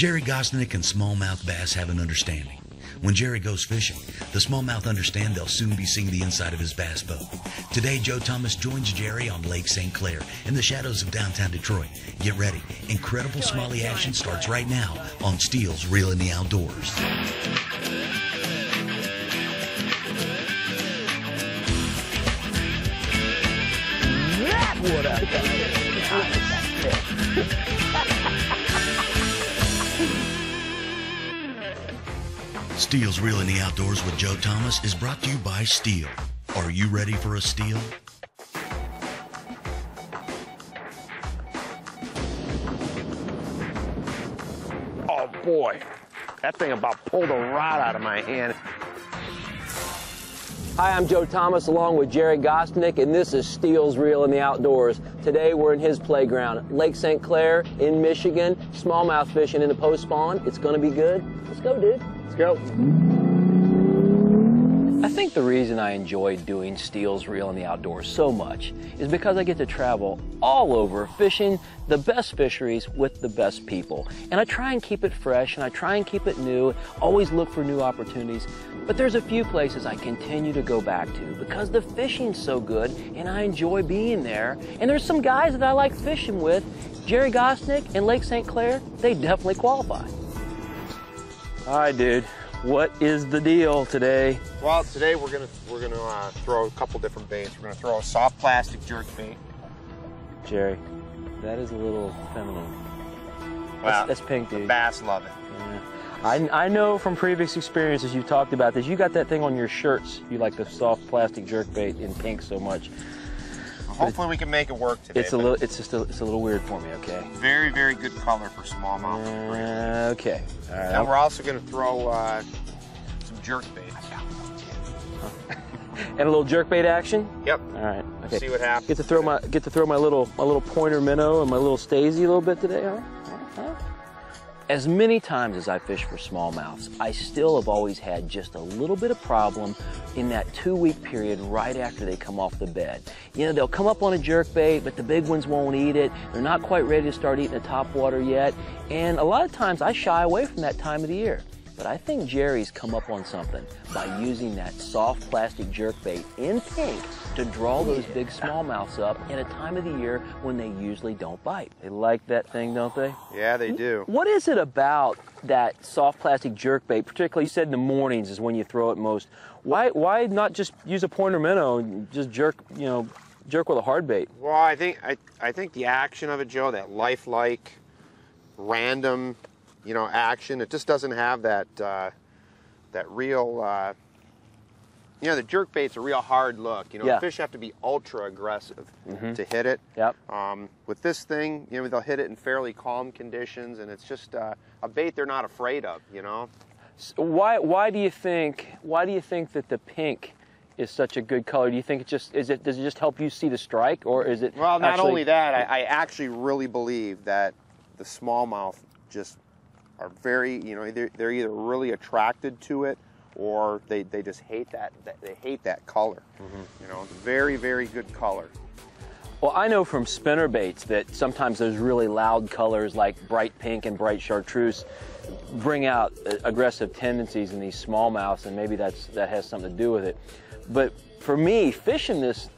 Gerry Gostenik and smallmouth bass have an understanding. When Gerry goes fishing, the smallmouth understand they'll soon be seeing the inside of his bass boat. Today, Joe Thomas joins Gerry on Lake St. Clair in the shadows of downtown Detroit. Get ready. Incredible smallie action starts right now on Steele's Reel in the Outdoors. What up? Steele's Reel in the Outdoors with Joe Thomas is brought to you by Steele. Are you ready for a steal? Oh boy, that thing about pulled a rod out of my hand. Hi, I'm Joe Thomas along with Gerry Gostenik, and this is Steele's Reel in the Outdoors. Today we're in his playground, Lake St. Clair in Michigan, smallmouth fishing in the post-spawn. It's gonna be good. Let's go, dude. Let's go. I think the reason I enjoy doing Steele's Reel in the Outdoors so much is because I get to travel all over fishing the best fisheries with the best people. And I try and keep it fresh and I try and keep it new, always look for new opportunities. But there's a few places I continue to go back to because the fishing's so good and I enjoy being there. And there's some guys that I like fishing with. Gerry Gostenik and Lake St. Clair, they definitely qualify. All right, dude. What is the deal today? Well, today we're gonna throw a couple different baits. We're gonna throw a soft plastic jerk bait. Gerry, that is a little feminine. Well, that's pink, dude. The bass love it. Yeah. I know from previous experiences you talked about this. You got that thing on your shirts. You like the soft plastic jerk bait in pink so much. Well, hopefully we can make it work today. It's a little weird for me. Okay. Very, very good color for smallmouth. Okay. All right. And we're also going to throw some jerk bait. And a little jerk bait action. Yep. All right. Okay. See what happens. Get to throw my little pointer minnow and my little Stacey a little bit today, huh? As many times as I fish for smallmouths, I still have always had just a little bit of problem in that 2-week period right after they come off the bed. You know, they'll come up on a jerkbait, but the big ones won't eat it. They're not quite ready to start eating the top water yet. And a lot of times I shy away from that time of the year. But I think Gerry's come up on something by using that soft plastic jerkbait in pink to draw those big smallmouths up in a time of the year when they usually don't bite. They like that thing, don't they? Yeah, they do. What is it about that soft plastic jerkbait, particularly you said in the mornings is when you throw it most? Why not just use a pointer minnow and just jerk with a hard bait? Well, I think the action of it, Joe, that lifelike, random, action, it just doesn't have that real, the jerk bait's a real hard look. Yeah. Fish have to be ultra aggressive to hit it. Yep. With this thing, they'll hit it in fairly calm conditions, and it's just a bait they're not afraid of. So why do you think that the pink is such a good color? Do you think does it just help you see the strike, or is it? Well, not only that, I actually really believe that the smallmouth just are very, they're either really attracted to it or they just hate that color. Very, very good color. Well, I know from spinner baits that sometimes those really loud colors like bright pink and bright chartreuse bring out aggressive tendencies in these smallmouths, and maybe that has something to do with it. But for me, fishing this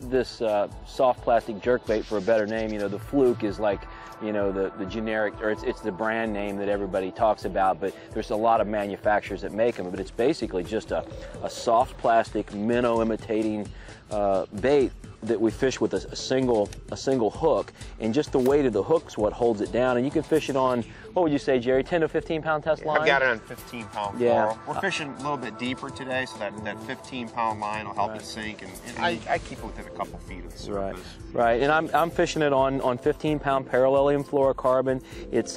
soft plastic jerkbait, for a better name, the fluke is like, the generic, or it's the brand name that everybody talks about, but there's a lot of manufacturers that make them, but it's basically just a soft plastic minnow imitating bait that we fish with a single hook, and just the weight of the hook's what holds it down. And you can fish it on, what would you say, Gerry, 10 to 15 pound test line? I've got it on 15-pound yeah. fluoro. We're fishing a little bit deeper today, so that 15-pound line will help it sink, and I keep it within a couple feet of the surface. Right. And I'm fishing it on 15-pound parallelium fluorocarbon. It's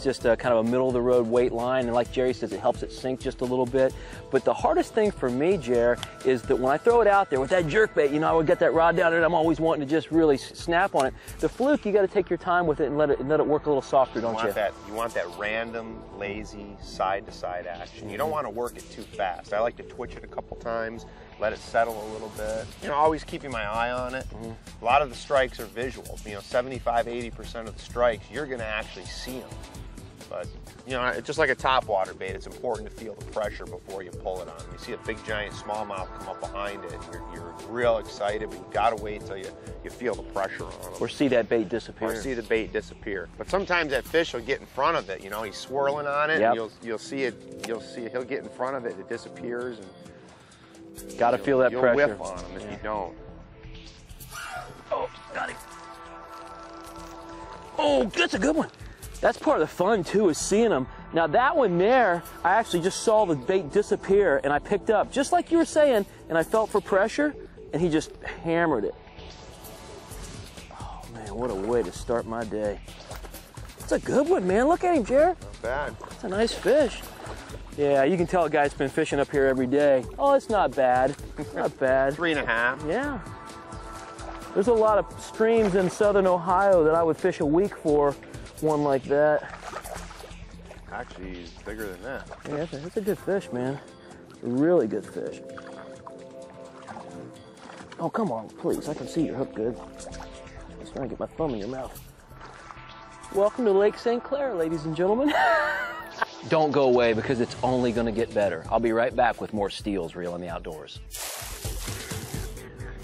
just a kind of a middle of the road weight line, and like Gerry says, it helps it sink just a little bit. But the hardest thing for me, Gerry, is that when I throw it out there with that jerkbait, I would get that rod down there, and I'm always wanting to just really snap on it. The fluke, you got to take your time with it and let it work a little softer, don't you? You want that random, lazy, side-to-side action. You don't want to work it too fast. I like to twitch it a couple times, let it settle a little bit. Always keeping my eye on it. A lot of the strikes are visual. 75–80% of the strikes, you're going to actually see them. But, you know, it's just like a topwater bait. It's important to feel the pressure before you pull it on. You see a big giant smallmouth come up behind it, and you're real excited, but you gotta wait till you feel the pressure on them. Or see that bait disappear. Or see the bait disappear. But sometimes that fish will get in front of it, you know, he's swirling on it, yep. and you'll see it, he'll get in front of it, it disappears, and gotta feel that pressure. You'll whiff on him if you don't. Oh, got him. Oh, that's a good one. That's part of the fun too, is seeing them. Now that one there, I actually just saw the bait disappear and I picked up, just like you were saying, and I felt for pressure, and he just hammered it. Oh man, what a way to start my day. That's a good one, man. Look at him, Gerry. Not bad. That's a nice fish. Yeah, you can tell a guy's been fishing up here every day. Oh, it's not bad. It's not bad. 3.5. Yeah. There's a lot of streams in southern Ohio that I would fish a week for one like that. Actually, he's bigger than that. Yeah, it's a good fish, man. It's a really good fish. Oh, come on, please. I can see your hook good. I'm just trying to get my thumb in your mouth. Welcome to Lake St. Clair, ladies and gentlemen. Don't go away, because it's only going to get better. I'll be right back with more Steels Reel in the Outdoors.